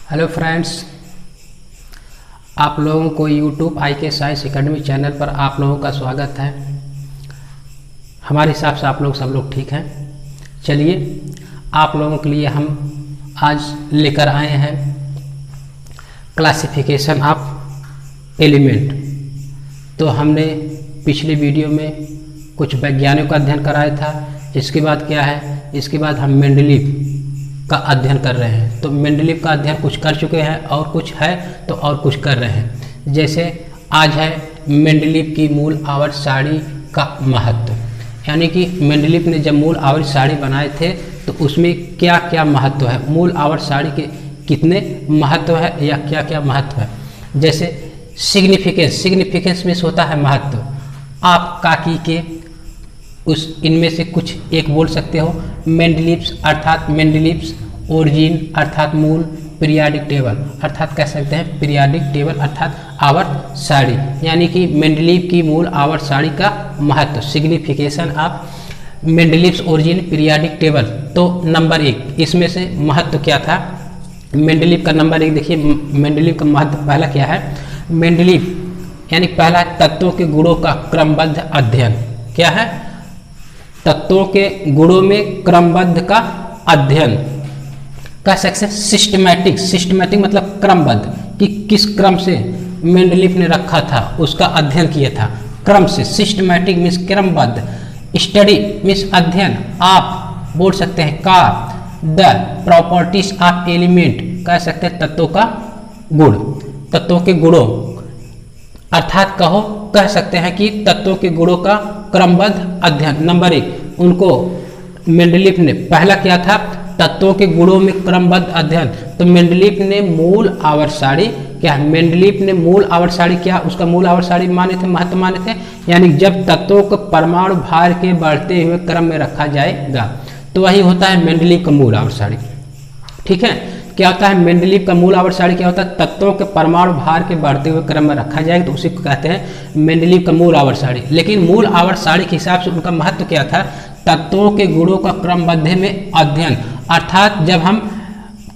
Hello friends, आप लोगों को YouTube IK science academy channel पर आप लोगों का स्वागत है। हमारे हिसाब से आप लोग सब लोग ठीक हैं। चलिए, आप लोगों के लिए हम आज लेकर आए हैं क्लासिफिकेशन ऑफ एलिमेंट। तो हमने पिछले वीडियो में कुछ वैज्ञानिकों का अध्ययन कराया था। इसके बाद क्या है, इसके बाद हम मेंडलीव का अध्ययन कर रहे हैं। तो मेंडलीव का अध्ययन कुछ कर चुके हैं और कुछ है तो और कुछ कर रहे हैं। जैसे आज है मेंडलीव की मूल आवर्त सारणी का महत्व, यानी कि मेंडलीव ने जब मूल आवर्त सारणी बनाए थे तो उसमें क्या क्या महत्व है, मूल आवर्त सारणी के कितने महत्व है या क्या क्या महत्व है। जैसे सिग्निफिकेंस में होता है महत्व। आप काकी के उस इनमें से कुछ एक बोल सकते हो। मेंडलीव्स अर्थात मेंडलीव्स, ओरिजिन अर्थात मूल, पीरियाडिक टेबल अर्थात कह सकते हैं पीरियाडिक टेबल अर्थात आवर्त सारणी, यानी कि मेंडलीव की मूल आवर्त सारणी का महत्व। Signification of Mendeleev's origin periodic table. तो नंबर 1 इसमें से महत्व क्या था मेंडलीव का। नंबर 1 देखिए, मेंडलीव का महत्व पहला क्या है। मेंडलीव यानी पहला तत्वों के गुणों का क्रमबद्ध अध्ययन। क्या है, तत्वों के गुणों में क्रमबद्ध का अध्ययन कह सकते हैं। सिस्टमैटिक मतलब क्रमबद्ध, कि किस क्रम से मेंडलीव ने रखा था उसका अध्ययन किया था। क्रम से, सिस्टमैटिक मीन्स क्रमबद्ध, स्टडी मीन्स अध्ययन। आप बोल सकते हैं का द प्रॉपर्टीज ऑफ एलिमेंट, कह सकते हैं तत्वों का गुण, तत्वों के गुणों अर्थात कह सकते हैं कि तत्वों के गुणों का क्रमबद्ध अध्ययन। नंबर 1 उनको मेंडलीव ने पहला क्या था, तत्वों के गुणों में क्रमबद्ध अध्ययन। तो मेंडलीव ने मूल आवर्त सारणी क्या, मेंडलीव ने मूल आवर्त सारणी क्या, उसका मूल आवर्त सारणी माने थे, महत्व माने थे। यानी जब तत्वों को परमाणु भार के बढ़ते हुए क्रम में रखा जाएगा तो वही होता है मेंडलीव का मूल आवर्त सारणी। ठीक है, क्या होता है मेंडलीव का मूल आवर्त सारणी क्या होता है, तत्वों के परमाणु भार के बढ़ते हुए क्रम में रखा जाएगा तो उसी को कहते हैं मेंडलीव का मूल आवर्त सारणी। लेकिन मूल आवर्त सारणी के हिसाब से उनका महत्व क्या था, तत्वों के गुणों का क्रमबद्ध में अध्ययन। अर्थात जब हम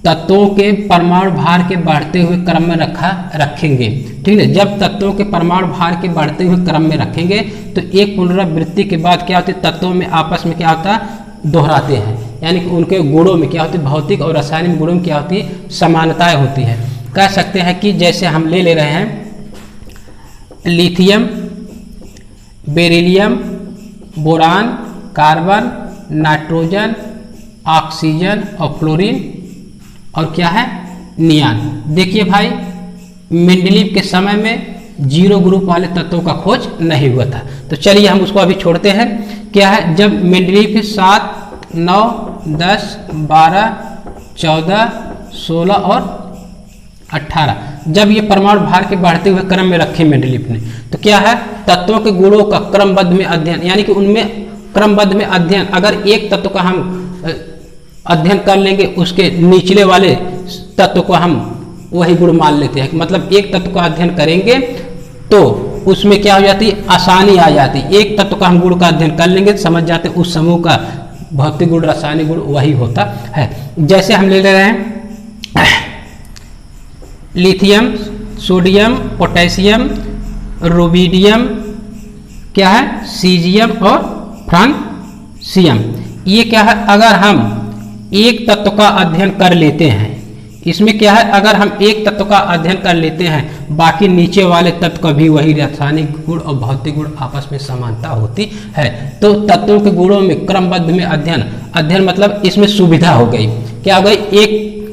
तत्वों के परमाणु भार के बढ़ते हुए क्रम में रखेंगे, ठीक है, जब तत्वों के परमाणु भार के बढ़ते हुए क्रम में रखेंगे तो एक पुनरावृत्ति के बाद क्या होती है, तत्वों में आपस में क्या होता है, दोहराते हैं। यानी कि उनके गुणों में क्या होती है, भौतिक और रासायनिक गुणों में क्या होती है, समानताएं होती है। कह सकते हैं कि जैसे हम ले रहे हैं lithium, beryllium, boron, carbon, nitrogen, oxygen और फ्लोरीन और क्या है, नियान। देखिए भाई, मेंडलीव के समय में 0 ग्रुप वाले तत्वों का खोज नहीं हुआ था। तो चलिए हम उसको अभी छोड़ते हैं। क्या है, जब मेंडलीव के 7, 9, 10, 12, 14, 16 और 18 जब ये परमाणु भार के बढ़ते हुए क्रम में रखे मेंडलीव ने, तो क्या है, तत्वों के गुणों का क्रमबद्ध में अध्ययन, यानी कि उनमें क्रमबद्ध में अध्ययन। अगर एक तत्व का हम अध्ययन कर लेंगे, उसके निचले वाले तत्व को हम वही गुण मान लेते हैं। मतलब एक तत्व का अध्ययन करेंगे तो उसमें क्या हो जाती है, आसानी आ जाती है। एक तत्व का हम गुण का अध्ययन कर लेंगे तो समझ जाते हैं उस समूह का भौतिक गुण, रासायनिक गुण वही होता है। जैसे हम ले रहे हैं लिथियम, सोडियम, पोटेशियम, रुबिडियम, क्या है, सीजियम और फ्रांसियम। ये क्या है, अगर हम एक तत्व का अध्ययन कर लेते हैं, इसमें क्या है, अगर हम एक तत्व का अध्ययन कर लेते हैं, बाकी नीचे वाले तत्व का भी वही रासायनिक गुण और भौतिक गुण आपस में समानता होती है। तो तत्वों के गुणों में क्रमबद्ध में अध्ययन मतलब इसमें सुविधा हो गई। क्या हो गई,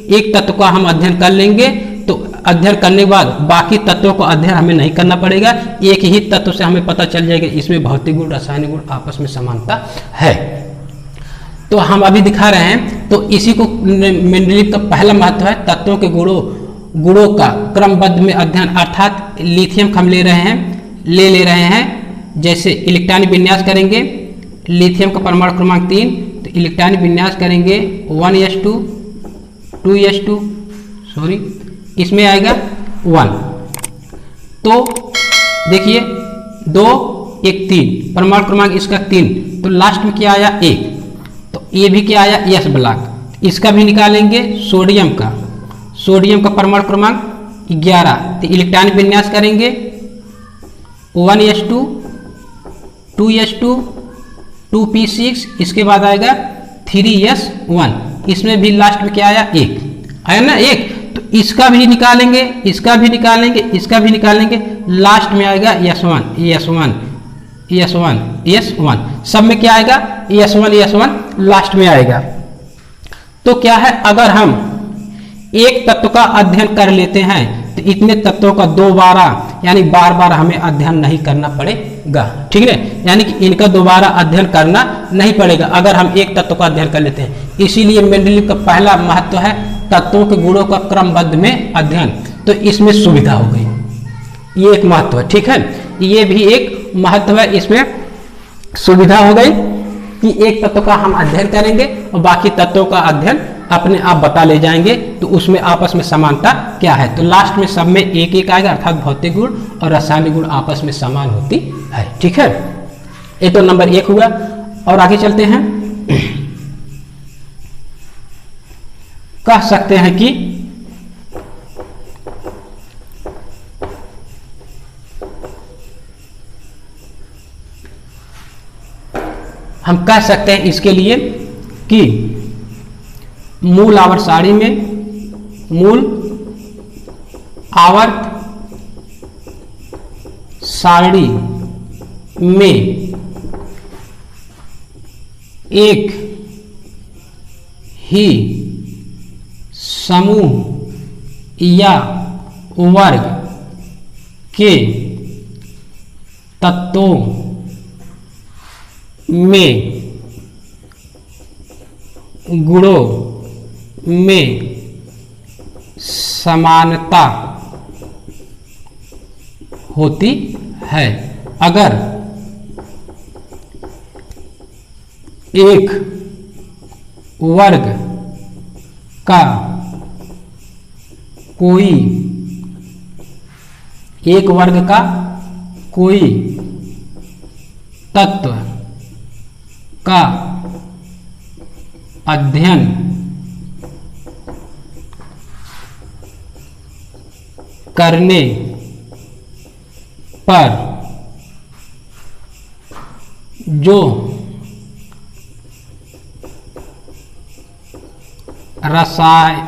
एक तत्व का हम अध्ययन कर लेंगे तो अध्ययन करने के बाद बाकी तत्वों को अध्ययन हमें नहीं करना पड़ेगा। एक ही तत्व से हमें पता चल जाएगा इसमें भौतिक गुण, रासायनिक गुण आपस में समानता है। तो हम अभी दिखा रहे हैं, तो इसी को मेंडलीव का पहला महत्व है, तत्वों के गुणों का क्रमबद्ध में अध्ययन। अर्थात लिथियम हम ले रहे हैं जैसे इलेक्ट्रॉनिक विन्यास करेंगे, लिथियम का परमाणु क्रमांक 3, तो इलेक्ट्रॉनिक विन्यास करेंगे 1s2 2s2 सॉरी इसमें आएगा 1। तो देखिए 2 1 3 परमाणु क्रमांक इसका 3, तो लास्ट में क्या आया 1। तो ये भी क्या आया, यस ब्लॉक। इसका भी निकालेंगे सोडियम का, सोडियम का परमाणु क्रमांक 11, तो इलेक्ट्रॉनिक विन्यास करेंगे 1s2 2s2 2p6, इसके बाद आएगा 3s1, इसमें भी लास्ट में क्या आया 1 आया ना 1, तो इसका भी निकालेंगे, इसका भी निकालेंगे, इसका भी निकालेंगे, लास्ट में आएगा S1 सब में क्या आएगा S1 लास्ट में आएगा। तो क्या है, अगर हम एक तत्व का अध्ययन कर लेते हैं तो इतने तत्वों का दोबारा यानी बार बार हमें अध्ययन नहीं करना पड़ेगा, ठीक है, यानी कि इनका दोबारा अध्ययन करना नहीं पड़ेगा अगर हम एक तत्व का अध्ययन कर लेते हैं। इसीलिए मेंडलीव का पहला महत्व है तत्वों के गुणों का क्रमबद्ध में अध्ययन, तो इसमें सुविधा हो गई, ये एक महत्व है, ठीक है, ये भी एक महत्व है, इसमें सुविधा हो गई कि एक तत्व का हम अध्ययन करेंगे और बाकी तत्वों का अध्ययन अपने आप बता ले जाएंगे, तो उसमें आपस में समानता क्या है, तो लास्ट में सब में एक एक आएगा, अर्थात भौतिक गुण और रासायनिक गुण आपस में समान होती है, ठीक है। ये तो नंबर 1 हुआ। और आगे चलते हैं, कह सकते हैं कि हम कह सकते हैं इसके लिए कि मूल आवर्त सारणी में एक ही समूह या वर्ग के तत्वों में गुणों में समानता होती है। अगर एक वर्ग का कोई तत्व का अध्ययन करने पर जो रासायनिक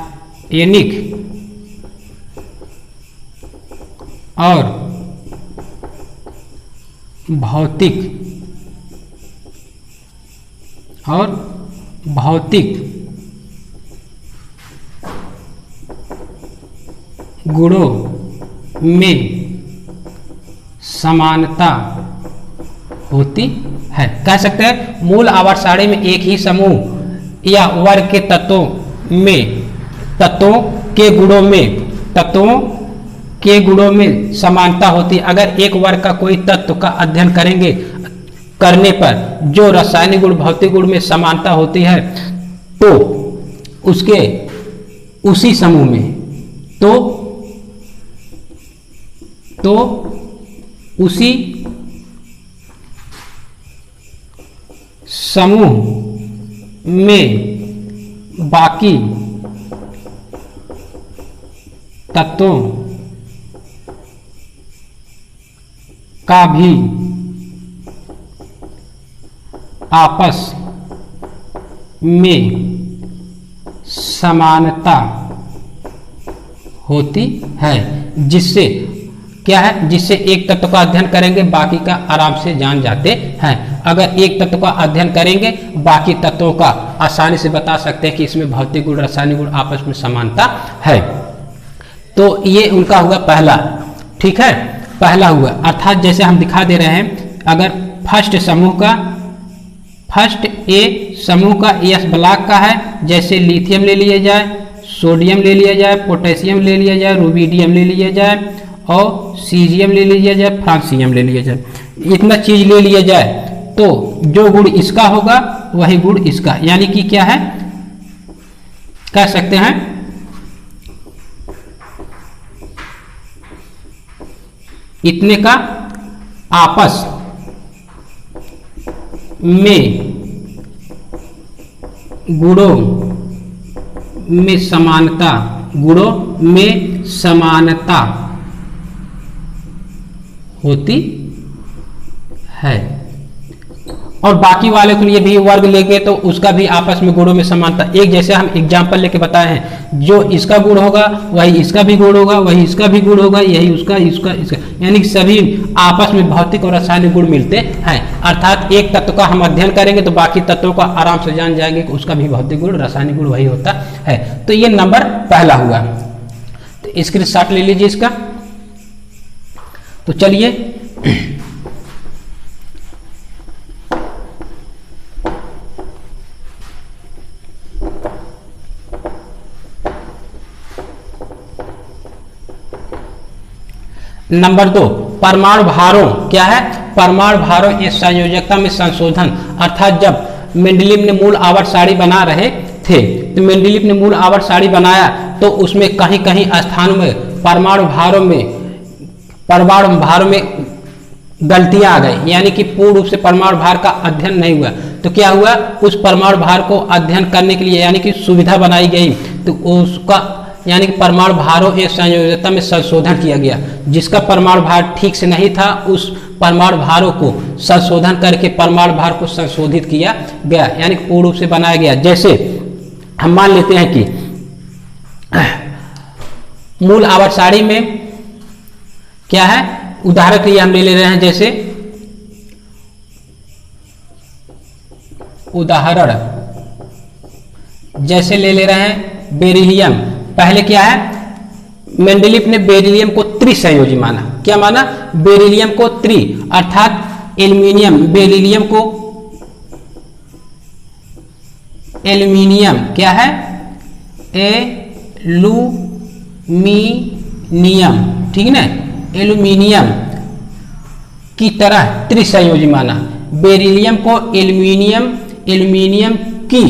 और भौतिक गुणों में समानता होती है। कह सकते हैं मूल आवर्त सारणी में एक ही समूह या वर्ग के तत्वों के गुणों में समानता होती है। अगर एक वर्ग का कोई तत्व का अध्ययन करने पर जो रासायनिक गुण भौतिक गुण में समानता होती है तो उसके उसी समूह में तो उसी समूह में बाकी तत्वों का भी आपस में समानता होती है। जिससे क्या है, जिससे एक तत्व का अध्ययन करेंगे बाकी का आराम से जान जाते हैं। अगर एक तत्व का अध्ययन करेंगे बाकी तत्वों का आसानी से बता सकते हैं कि इसमें भौतिक गुण रासायनिक गुण आपस में समानता है। तो ये उनका हुआ पहला, ठीक है, पहला हुआ। अर्थात जैसे हम दिखा दे रहे हैं, अगर फर्स्ट ए समूह का एस ब्लॉक का है, जैसे लिथियम ले लिया जाए, सोडियम ले लिया जाए, पोटेशियम ले लिया जाए, रुबिडियम ले लिया जाए और सीजियम ले लिया जाए, फ्रांसियम ले लिया जाए, इतना चीज ले लिया जाए तो जो गुण इसका होगा वही गुण इसका, यानी कि क्या है, कह सकते हैं इतने का आपस में गुणों में समानता गुणों में समानता होती है। और बाकी वाले के लिए भी वर्ग लेंगे तो उसका भी आपस में गुणों में समानता, एक जैसे हम एग्जांपल लेके बताए हैं, जो इसका गुण होगा वही इसका भी गुण होगा, वही इसका भी गुण होगा, यही उसका इसका इसका, यानी कि सभी आपस में भौतिक और रासायनिक गुण मिलते हैं। अर्थात एक तत्व का हम अध्ययन करेंगे तो बाकी तत्वों का आराम से जान जाएंगे कि उसका भी भौतिक गुण रासायनिक गुण वही होता है। तो ये नंबर पहला हुआ। तो स्क्रीनशॉट ले लीजिए इसका। तो चलिए नंबर 2, परमाणु भारों क्या है? परमाणु भारों एक संयोजकता में संशोधन। अर्थात जब मेंडलीव ने मूल आवर्त सारणी बना रहे थे तो मेंडलीव ने मूल आवर्त सारणी बनाया तो उसमें कहीं कहीं स्थानों में परमाणु भारों में गलतियां आ गई, यानी कि पूर्ण रूप से परमाणु भार का अध्ययन नहीं हुआ। तो क्या हुआ, उस परमाणु भार को अध्ययन करने के लिए यानी कि सुविधा बनाई गई, तो उसका यानी कि परमाणु भारों एक संयोजकता में संशोधन किया गया। जिसका परमाणु भार ठीक से नहीं था उस परमाणु भारों को संशोधन करके परमाणु भार को संशोधित किया गया, यानी कि पूर्ण रूप से बनाया गया। जैसे हम मान लेते हैं कि मूल आवर्त सारणी में क्या है, उदाहरण के लिए हम ले रहे हैं, जैसे उदाहरण जैसे ले रहे हैं बेरिलियम। पहले क्या है, मेंडलीव ने बेरिलियम को त्रिसंयोजी माना। क्या माना? बेरिलियम को त्रि, अर्थात एल्यूमिनियम, बेरिलियम को एल्यूमिनियम क्या है, एल्यूमिनियम, ठीक ना, एल्यूमिनियम की तरह त्रिसंयोजी माना। बेरिलियम को एल्यूमिनियम की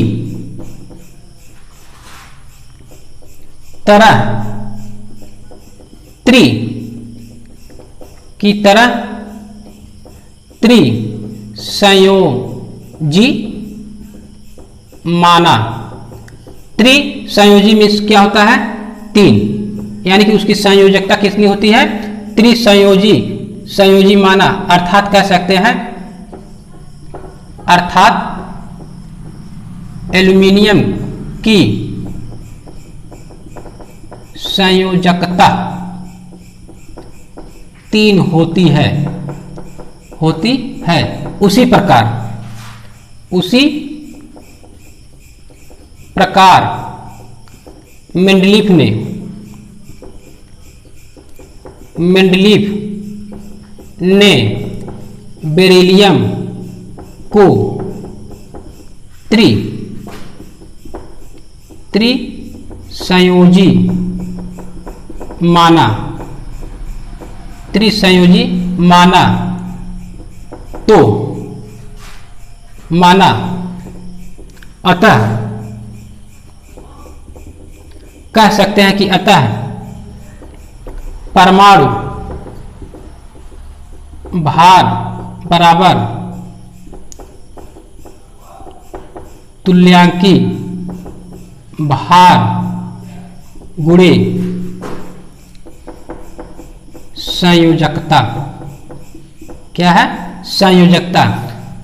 तरह त्रिसंयोजी माना। त्रिसंयोजी में क्या होता है, 3, यानी कि उसकी संयोजकता कितनी होती है, संयोजी माना। अर्थात कह सकते हैं, अर्थात एल्यूमिनियम की संयोजकता 3 होती है। उसी प्रकार मेंडलीव ने बेरिलियम को त्रिसंयोजी माना। अतः कह सकते हैं कि अतः परमाणु भार बराबर तुल्यांकी भार गुणे संयोजकता। क्या है, संयोजकता।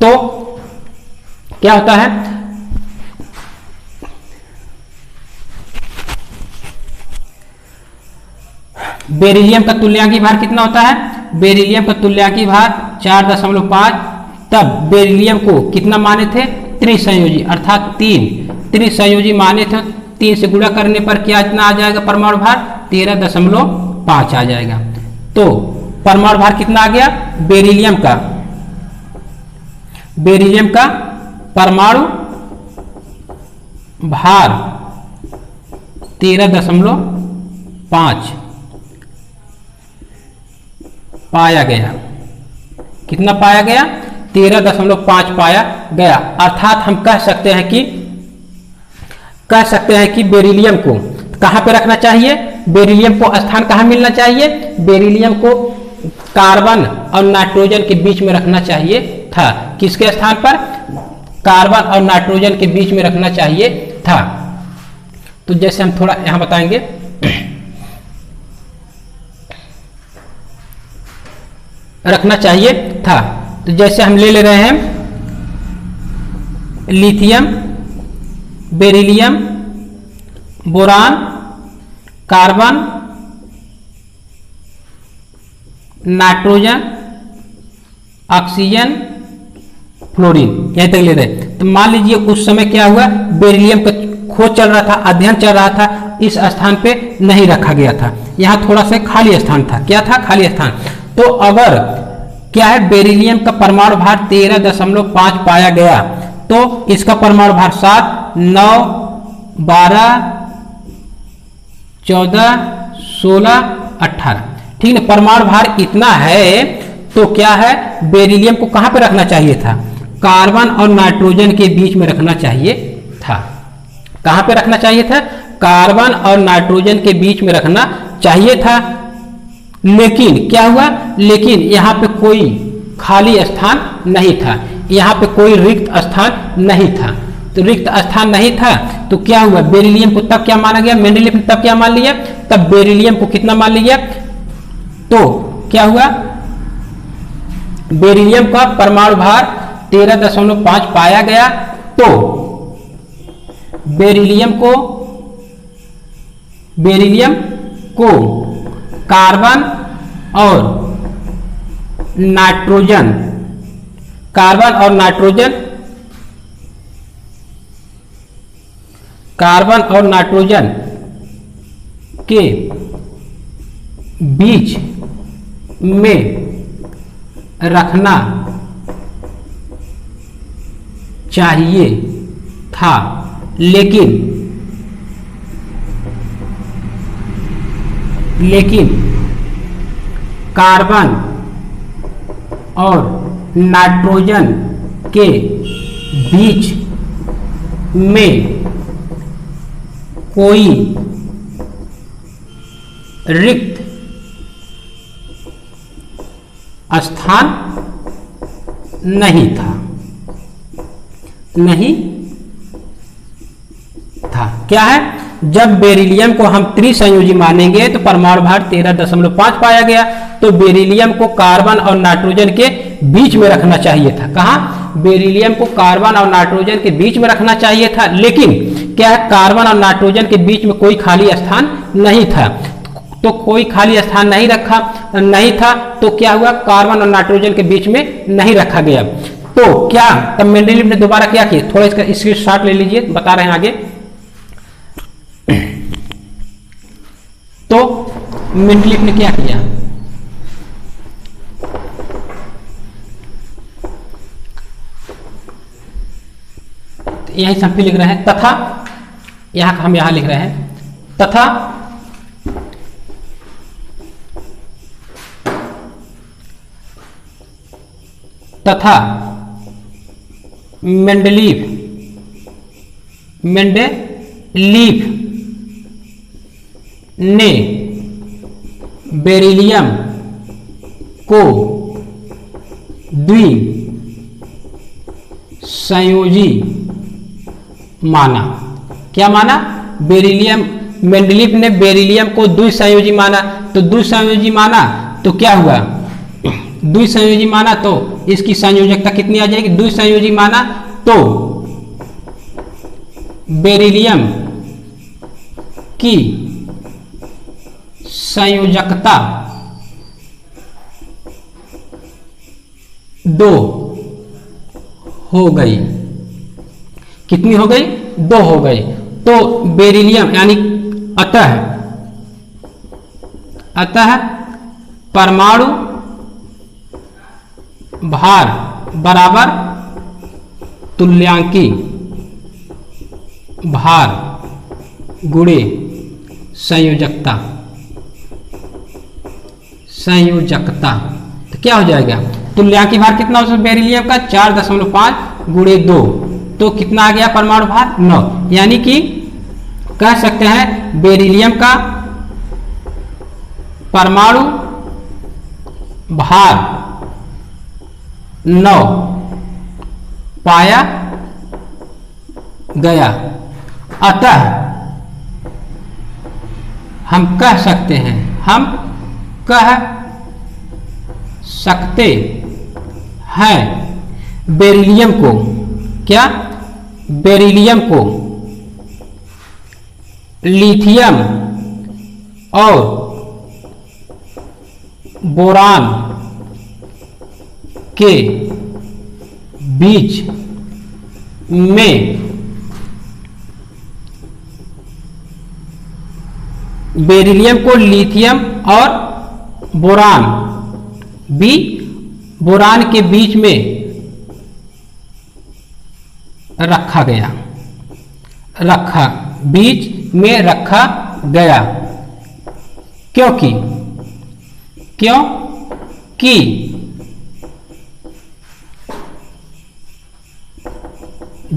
तो क्या होता है, बेरिलियम का तुल्यांकी भार कितना होता है, बेरिलियम का तुल्यांकी भार 4.5। तब बेरिलियम को कितना माने थे, त्रिसंयोजी, अर्थात 3 त्रिसंयोजी माने थे। 3 से गुणा करने पर क्या इतना आ जाएगा, परमाणु भार 13.5 आ जाएगा। तो परमाणु भार कितना आ गया, बेरिलियम का परमाणु भार 13.5 पाया गया। कितना पाया गया, 13.5 पाया गया। अर्थात हम कह सकते हैं कि बेरिलियम को कहां पे रखना चाहिए, बेरिलियम को स्थान कहां मिलना चाहिए, बेरिलियम को कार्बन और नाइट्रोजन के बीच में रखना चाहिए था। किसके स्थान पर, कार्बन और नाइट्रोजन के बीच में रखना चाहिए था। तो जैसे हम थोड़ा यहां बताएंगे रखना चाहिए था। तो जैसे हम ले रहे हैं lithium, beryllium, boron, carbon, nitrogen, oxygen, fluorine, यहीं तक ले रहे। तो मान लीजिए उस समय क्या हुआ, बेरिलियम का खोज चल रहा था, अध्ययन चल रहा था, इस स्थान पे नहीं रखा गया था, यहाँ थोड़ा सा खाली स्थान था। क्या था? खाली स्थान। तो अगर क्या है, बेरिलियम का परमाणु भार 13.5 पाया गया, तो इसका परमाणु भार 7, 9, 12, 14, 16, 18, ठीक है। परमाणु भार इतना है, तो क्या है, बेरिलियम को कहां पे रखना चाहिए था? कार्बन और नाइट्रोजन के बीच में रखना चाहिए था। कहां पे रखना चाहिए था? कार्बन और नाइट्रोजन के बीच में रखना चाहिए था। लेकिन क्या हुआ, लेकिन यहाँ पे कोई खाली स्थान नहीं था, यहाँ पे कोई रिक्त स्थान नहीं था। तो रिक्त स्थान नहीं था तो क्या हुआ, बेरिलियम को तब क्या माना गया, मेंडलीफ ने तब क्या मान लिया, तब बेरिलियम को कितना मान लिया, तो क्या हुआ, बेरिलियम का परमाणु भार 13.5 पाया गया। तो बेरिलियम को कार्बन और नाइट्रोजन के बीच में रखना चाहिए था। लेकिन कार्बन और नाइट्रोजन के बीच में कोई रिक्त स्थान नहीं था। क्या है, जब बेरिलियम को हम त्रिसंयोजी मानेंगे तो परमाणु भार 13.5 पाया गया, तो बेरिलियम को कार्बन और नाइट्रोजन के बीच में रखना चाहिए था। कहाँ? बेरिलियम को कार्बन और नाइट्रोजन के बीच में रखना चाहिए था। लेकिन क्या है, कार्बन और नाइट्रोजन के बीच में कोई खाली स्थान नहीं था। तो कोई खाली स्थान नहीं था, तो क्या हुआ, कार्बन और नाइट्रोजन के बीच में नहीं रखा गया। तो क्या, तब मेंडलीफ ने दोबारा क्या किया, थोड़ा इसका स्क्रीनशॉट ले लीजिए, बता रहे हैं आगे। तो मेंडलीफ ने क्या किया, तो यही हम लिख रहे हैं, तथा यहां हम यहां लिख रहे हैं, तथा मेंडलीफ ने बेरिलियम को द्विसंयोजी माना। क्या माना, मेंडलीफ ने बेरिलियम को द्विसंयोजी माना। तो द्विसंयोजी माना तो क्या हुआ, द्विसंयोजी माना तो इसकी संयोजकता कितनी आ जाएगी, द्विसंयोजी माना तो बेरिलियम की संयोजकता 2 हो गई। कितनी हो गई, 2 हो गई। तो बेरिलियम यानी अतः परमाणु भार बराबर तुल्यांकी भार गुणे संयोजकता। तो क्या हो जाएगा, तुल्यांकी भार कितना हो, बेरिलियम का 4.5 गुणे 2, तो कितना आ गया परमाणु भार, 9। यानी कि कह सकते हैं बेरिलियम का परमाणु भार 9 पाया गया। अतः हम कह सकते हैं बेरिलियम को, क्या, बेरिलियम को लिथियम और बोरान के बीच में, बेरिलियम को लिथियम और बोरान के बीच में बीच में रखा गया क्योंकि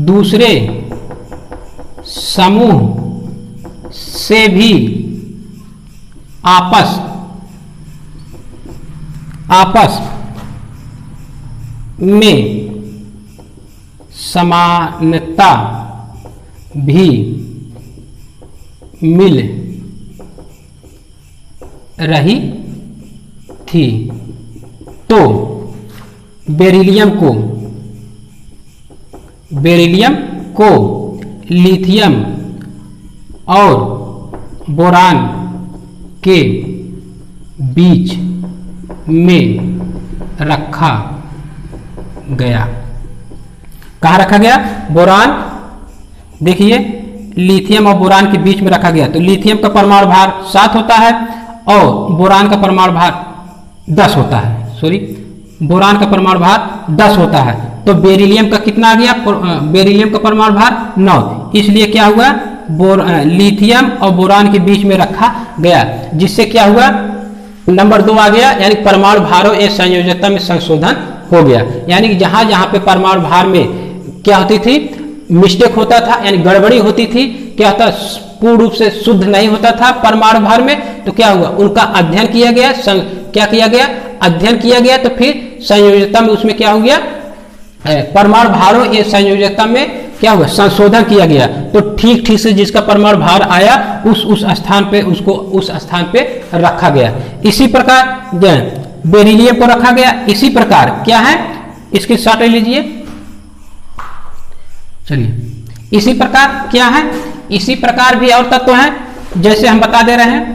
दूसरे समूह से भी आपस में समानता भी मिल रही थी। तो बेरिलियम को लिथियम और बोरान के बीच में रखा गया। कहाँ रखा गया? बोरान, देखिए लिथियम और बोरान के बीच में रखा गया। तो लिथियम का परमाणु भार 7 होता है और बोरान का परमाणु भार 10 होता है, बोरान का परमाणु भार 10 होता है। तो बेरिलियम का कितना आ गया? बेरिलियम का परमाणु भार 9, इसलिए क्या हुआ? लिथियम और बोरान के बीच में रखा गया, जिससे क्या हुआ? नंबर 2 आ गया, यानी परमाणु भारों ए संयोजकता में संशोधन हो गया। यानी कि जहां जहां पे परमाणु भार में क्या होती थी, मिस्टेक होता था, यानी गड़बड़ी होती थी, क्या होता, पूर्ण रूप से शुद्ध नहीं होता था परमाणु भार में, तो क्या हुआ? उनका अध्ययन किया गया, क्या किया गया? अध्ययन किया गया। तो फिर संयोजकता में उसमें क्या हो गया? परमाणु भारों ये संयोजकता में क्या हुआ? संशोधन किया गया। तो ठीक से जिसका परमाणु भार आया उस स्थान पे, उसको उस स्थान पे रखा गया। इसी प्रकार बेरिलियम को रखा गया। इसी प्रकार क्या है, इसकी शॉर्ट ले लीजिए। चलिए, इसी प्रकार क्या है? इसी प्रकार भी और तत्व हैं, जैसे हम बता दे रहे हैं।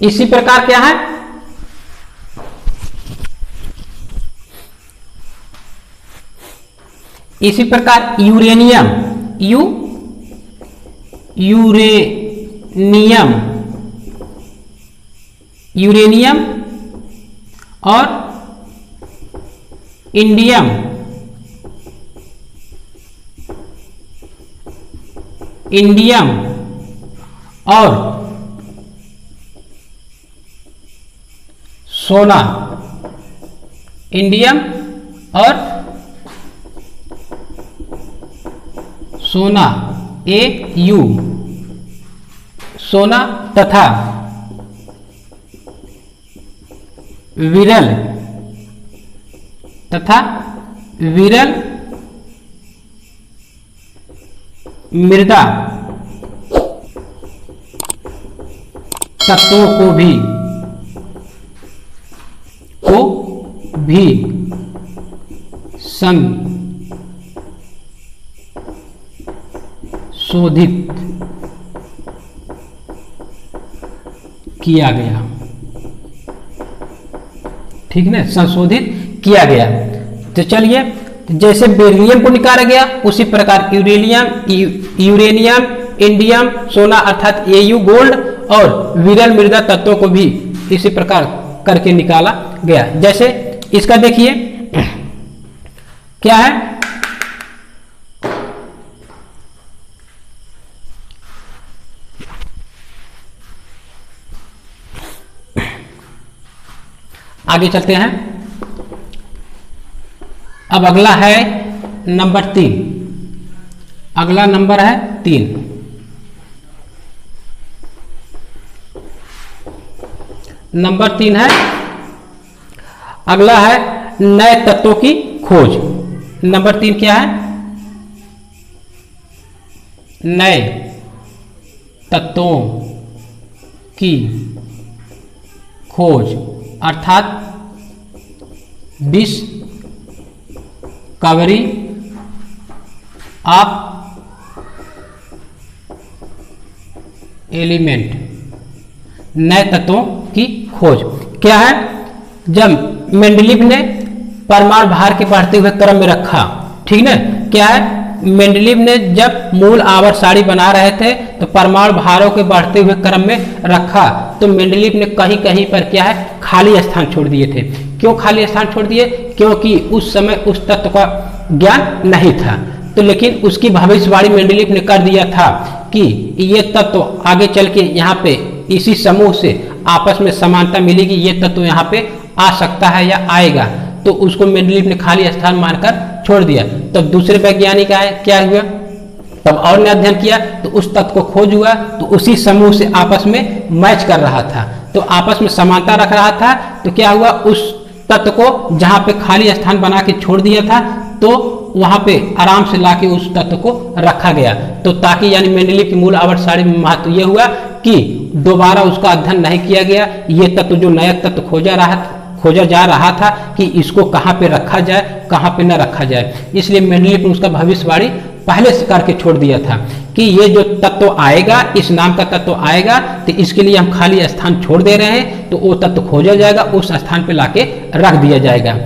इसी प्रकार क्या है? इसी प्रकार यूरेनियम, यूरेनियम और इंडियम, और सोना, इंडियम और सोना, AU, सोना तथा विरल मृदा तत्वों को भी संशोधित किया गया। ठीक है, संशोधित किया गया। तो चलिए, जैसे बेरिलियम को निकाला गया उसी प्रकार यूरेनियम, इंडियम, सोना अर्थात AU गोल्ड और विरल मृदा तत्वों को भी इसी प्रकार करके निकाला गया। जैसे इसका देखिए क्या है, आगे चलते हैं। अब अगला है नंबर 3। अगला नंबर है 3। नंबर 3 है, अगला है नए तत्वों की खोज। नंबर 3 क्या है? नए तत्वों की खोज अर्थात डिस्कवरी ऑफ एलिमेंट, नए तत्वों की खोज। क्या है, जब मेंडलीव ने परमाणु भार के बढ़ते हुए क्रम में रखा, ठीक ना, क्या है, मेंडलीव ने जब मूल आवर्त सारणी बना रहे थे तो परमाणु भारों के बढ़ते हुए क्रम में रखा, तो मेंडलीव ने कहीं कहीं पर क्या है, खाली स्थान छोड़ दिए थे। क्यों खाली स्थान छोड़ दिए? क्योंकि उस समय उस तत्व का ज्ञान नहीं था। तो लेकिन उसकी भविष्यवाणी मेंडलीव ने कर दिया था कि ये तत्व आगे चल के यहाँ पे इसी समूह से आपस में समानता मिलेगी, ये तत्व यहाँ पे आ सकता है या आएगा, तो उसको मेंडलीव ने खाली स्थान मानकर छोड़ दिया। तब दूसरे वैज्ञानिक आए, क्या हुआ, तब और ने अध्ययन किया तो उस तत्व को खोज हुआ, तो उसी समूह से आपस में मैच कर रहा था, तो आपस में समानता रख रहा था। तो क्या हुआ, उस तत्व को जहाँ पे खाली स्थान बना के छोड़ दिया था तो वहां पे आराम से लाके उस तत्व को रखा गया। तो ताकि यानी मेंडलीव की मूल आवर्त सारणी में महत्व यह हुआ कि दोबारा उसका अध्ययन नहीं किया गया, ये तत्व जो नया तत्व खोजा जा रहा था कि इसको कहाँ पे रखा जाए, कहाँ पे न रखा जाए, इसलिए मेंडलीव ने उसका भविष्यवाणी पहले से करके छोड़ दिया था कि ये जो तत्व आएगा, इस नाम का तत्व आएगा, तो इसके लिए हम खाली स्थान छोड़ दे रहे हैं, तो वो तत्व खोजा जाएगा, उस स्थान पे लाके रख दिया जाएगा।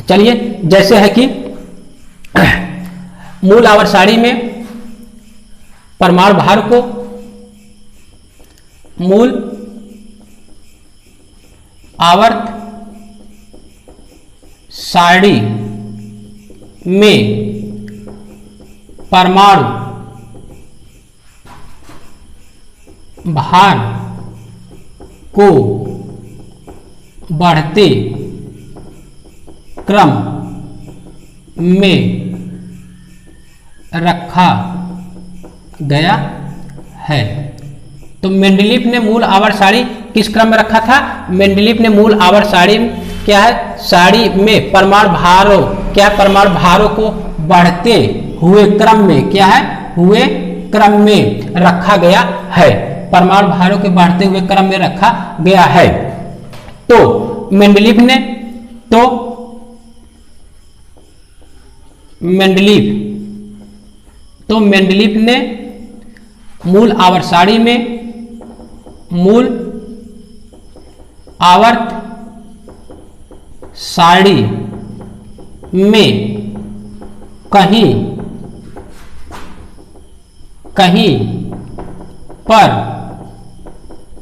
चलिए, जैसे है कि मूल आवर्त सारणी में परमाणु भार को मूल आवर्त सारणी में परमाणु भार को बढ़ते क्रम में रखा गया है। तो मेंडलीव ने मूल आवर्त सारणी किस क्रम में रखा था? मेंडलीव ने मूल आवर्त सारणी क्या है, सारणी में परमाणु भारों, क्या है, परमाणु भारों को बढ़ते हुए क्रम में, क्या है, हुए क्रम में रखा गया है, परमाणु भारों के बढ़ते हुए क्रम में रखा गया है। तो मेंडलीव ने मूल आवर्त सारणी में मूल आवर्त सारणी में कहीं पर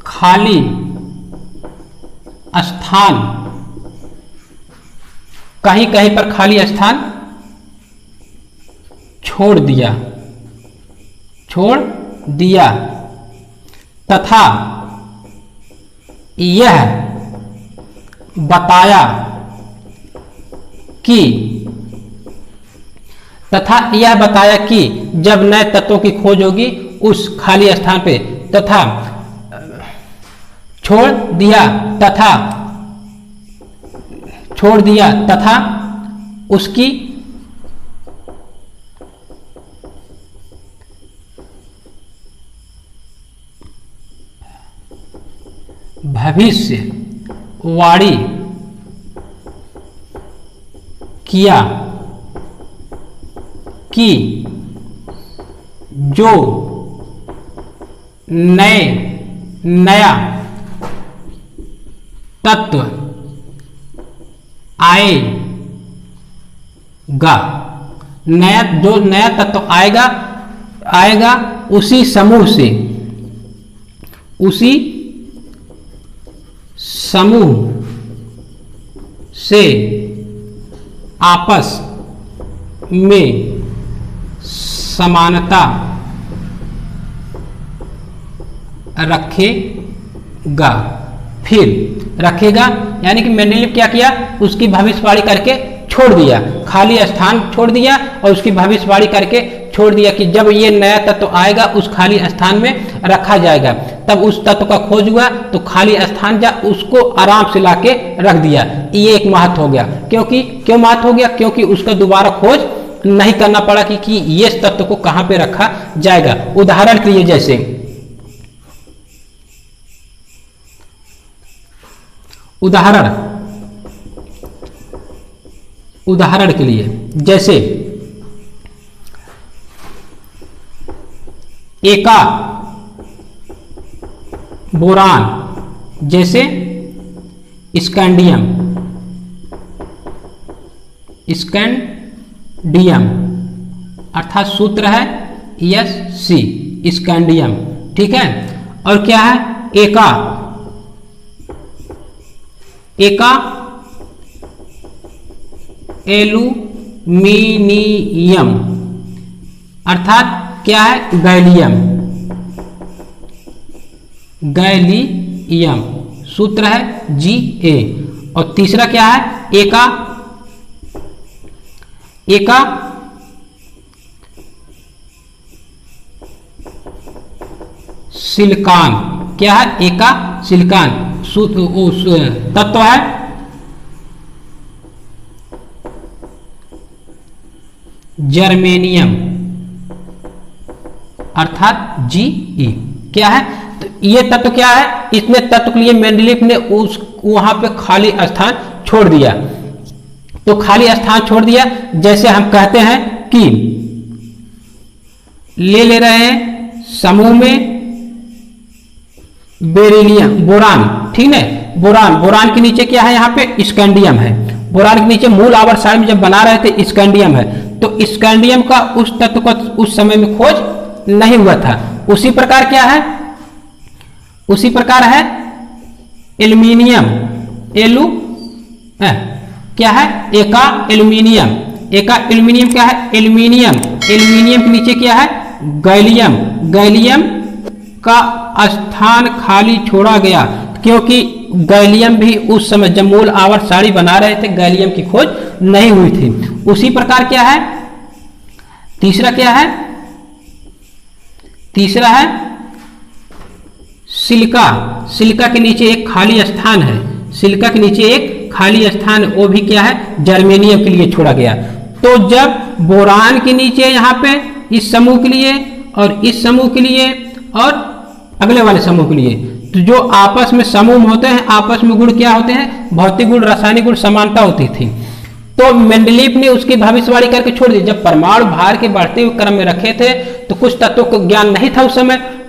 खाली स्थान, कहीं पर खाली स्थान छोड़ दिया तथा यह बताया कि जब नए तत्वों की खोज होगी उस खाली स्थान पे तथा छोड़ दिया तथा उसकी भविष्यवाणी किया कि जो नया तत्व आएगा, जो नया तत्व आएगा उसी समूह से आपस में समानता रखेगा। यानी कि मेंडलीव क्या किया, उसकी भविष्यवाणी करके छोड़ दिया, खाली स्थान छोड़ दिया और उसकी भविष्यवाणी करके छोड़ दिया कि जब ये नया तत्व आएगा उस खाली स्थान में रखा जाएगा। तब उस तत्व का खोज हुआ तो खाली स्थान उसको आराम से लाके रख दिया। ये एक महत्व हो गया। क्यों महत्व हो गया? क्योंकि उसका दोबारा खोज नहीं करना पड़ा कि ये तत्व को कहां पे रखा जाएगा। उदाहरण के लिए जैसे उदाहरण के लिए जैसे एका बोरान, जैसे स्कैंडियम अर्थात सूत्र है Sc, स्कैंडियम, ठीक है। और क्या है एका एल्यूमिनियम, अर्थात क्या है गैलियम, सूत्र है Ga। और तीसरा क्या है एका सिलिकॉन, क्या है एका सिलिकॉन, तत्व है जर्मेनियम, अर्थात Ge, क्या है। तो ये तत्व क्या है, इतने तत्व के लिए मेंडलीफ ने वहां पे खाली स्थान छोड़ दिया। तो खाली स्थान छोड़ दिया, जैसे हम कहते हैं कि ले रहे हैं समूह में बेरिलियम, बोरान, ठीक है। बोरान के नीचे क्या है, यहाँ पे स्कैंडियम है। बोरान के नीचे मूल आवर्त सारणी में जब बना रहे थे स्कैंडियम है, तो स्कैंडियम का उस तत्व को उस समय में खोज नहीं हुआ था। उसी प्रकार क्या है, उसी प्रकार है एल्यूमिनियम, क्या है एका एल्यूमिनियम क्या है एल्यूमिनियम के नीचे क्या है गैलियम का स्थान खाली छोड़ा गया, क्योंकि गैलियम भी उस समय जब मूल आवर्त सारणी बना रहे थे गैलियम की खोज नहीं हुई थी। उसी प्रकार क्या है तीसरा है सिलिका के नीचे एक खाली स्थान है, सिलिका के नीचे एक खाली स्थान, वो भी क्या है जर्मेनियम के लिए छोड़ा गया। तो जब बोरान के नीचे यहाँ पे इस समूह के लिए और इस समूह के लिए और अगले वाले समूह के लिए, तो जो आपस में समूह होते हैं आपस में गुण क्या होते हैं, भौतिक गुण रासायनिक गुण समानता होती थी। तो मेंडलीफ ने उसकी भविष्यवाणी करके छोड़ दी। जब परमाणु भार के बढ़ते हुए क्रम में रखे थे तो कुछ तत्वों को ज्ञान नहीं था,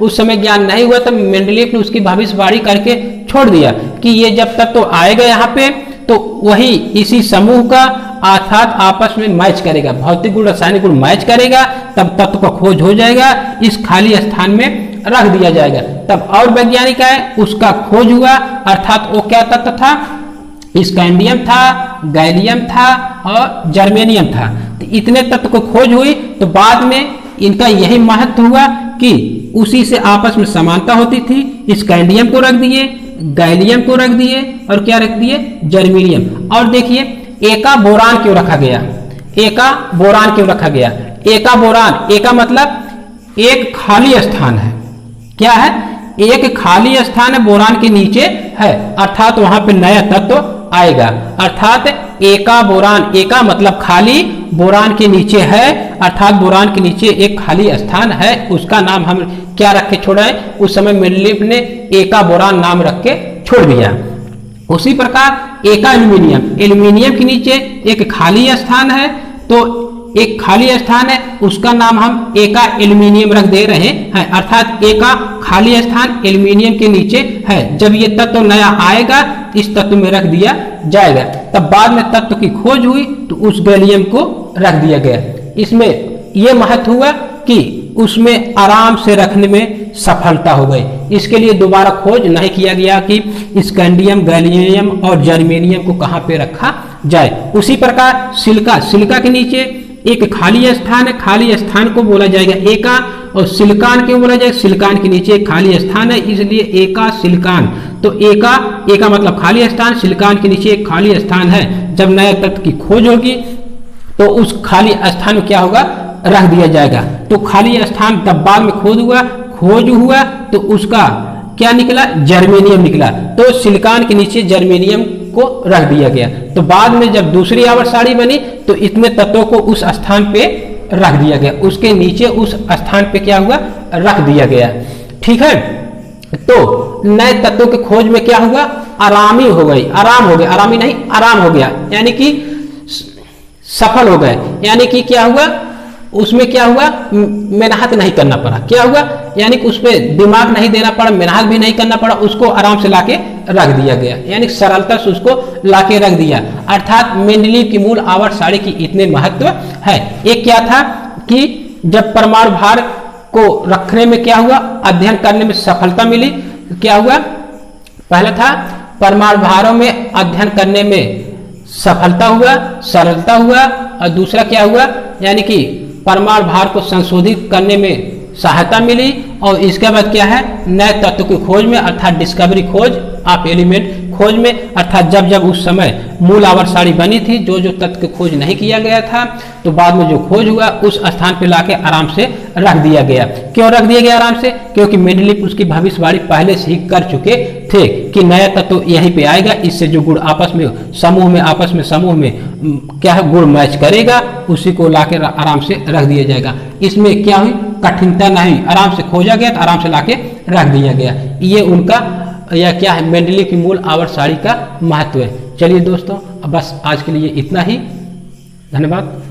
उस समय ज्ञान नहीं हुआ, तो मेंडलीफ ने उसकी भविष्यवाणी करके छोड़ दिया कि ये जब तत्व आएगा यहाँ पे तो वही इसी समूह का अर्थात आपस में मैच करेगा, भौतिक गुण रासायनिक गुण मैच करेगा, तब तत्व का खोज हो जाएगा, इस खाली स्थान में रख दिया जाएगा। तब और वैज्ञानिक आए, उसका खोज हुआ, अर्थात वो क्या तत्व था, स्कैंडियम था, गैलियम था और जर्मेनियम था। तो इतने तत्व को खोज हुई, तो बाद में इनका यही महत्व हुआ कि उसी से आपस में समानता होती थी। स्कैंडियम को रख दिए, गैलियम को रख दिए और क्या रख दिए जर्मेनियम। और देखिए एका बोरान क्यों रखा गया, एका मतलब एक खाली स्थान है, क्या है एक खाली स्थान है बोरान के नीचे है, अर्थात वहां पे नया तत्व आएगा। अर्थात एका बोरान, एका मतलब खाली, बोरान के नीचे है, अर्थात बोरान के नीचे एक खाली स्थान है, उसका नाम हम क्या रख के छोड़ा है, उस समय मेंडलीफ ने एका बोरान नाम रख के छोड़ दिया। उसी प्रकार एका एल्यूमिनियम के नीचे एक खाली स्थान है, तो एक खाली स्थान है, उसका नाम हम एका एल्यूमिनियम रख दे रहे हैं, अर्थात एका खाली स्थान एल्यूमिनियम के नीचे है। जब ये तत्व नया आएगा इस तत्व में रख दिया जाएगा। तब बाद में तत्व की खोज हुई तो उस गैलियम को रख दिया गया। इसमें यह महत्व हुआ कि उसमें आराम से रखने में सफलता हो गई। इसके लिए दोबारा खोज नहीं किया गया कि स्कैंडियम, गैलियम और जर्मेनियम को कहाँ पे रखा जाए। उसी प्रकार सिलिका के नीचे एक खाली स्थान है, खाली स्थान को बोला जाएगा एका, और सिलिकॉन क्यों बोला जाएगा, सिलिकॉन के नीचे एक खाली स्थान है, इसलिए एका सिलिकॉन। तो एका मतलब खाली स्थान, सिलिकॉन के नीचे एक खाली स्थान है। जब नए तत्व की खोज होगी तो उस खाली स्थान में क्या होगा, रख दिया जाएगा। तो खाली स्थान तब बाद में खोज हुआ तो उसका क्या निकला, जर्मेनियम निकला। तो सिलिकॉन के नीचे जर्मेनियम उसको रख दिया गया। तो बाद में जब दूसरी आवर्त सारणी बनी तो इतने तत्वों को उस स्थान पे रख दिया गया, उसके नीचे उस स्थान पे क्या हुआ, रख दिया गया। ठीक है, तो नए तत्वों के खोज में क्या हुआ, आरामी हो गई, आराम हो गया, आरामी नहीं आराम हो गया, यानी कि सफल हो गए। यानी कि क्या हुआ, उसमें क्या हुआ, मेहनत नहीं करना पड़ा। क्या हुआ, यानी कि उस पर दिमाग नहीं देना पड़ा, मेहनत भी नहीं करना पड़ा, उसको आराम से लाके रख दिया गया, यानी सरलता से उसको लाके रख दिया। अर्थात मेंडलीव की मूल आवर्त सारणी की इतने महत्व है। एक क्या था कि जब परमाणु भार को रखने में क्या हुआ, अध्ययन करने में सफलता मिली। क्या हुआ, पहला था परमाणु भारों में अध्ययन करने में सफलता हुआ, सरलता हुआ, और दूसरा क्या हुआ, यानी कि परमाणु भार को संशोधित करने में सहायता मिली। और इसके बाद क्या है, नए तत्व की खोज में, अर्थात डिस्कवरी खोज ऑफ एलिमेंट खोज में, अर्थात जब जब उस समय मूल आवर्त सारणी बनी थी, जो जो तत्व की खोज नहीं किया गया था, तो बाद में जो खोज हुआ उस स्थान पे लाके आराम से रख दिया गया। क्यों रख दिया गया आराम से, क्योंकि मेंडलीव उसकी भविष्यवाणी पहले से ही कर चुके थे कि नया तत्व यहीं पे आएगा, इससे जो गुण आपस में समूह में क्या है, गुण मैच करेगा, उसी को लाके आराम से रख दिया जाएगा। इसमें क्या हुई, कठिनता नहीं, आराम से खोजा गया तो आराम से लाके रख दिया गया। ये उनका या क्या है, मेंडलीव की मूल आवर्त सारणी का महत्व है। चलिए दोस्तों, बस आज के लिए इतना ही, धन्यवाद।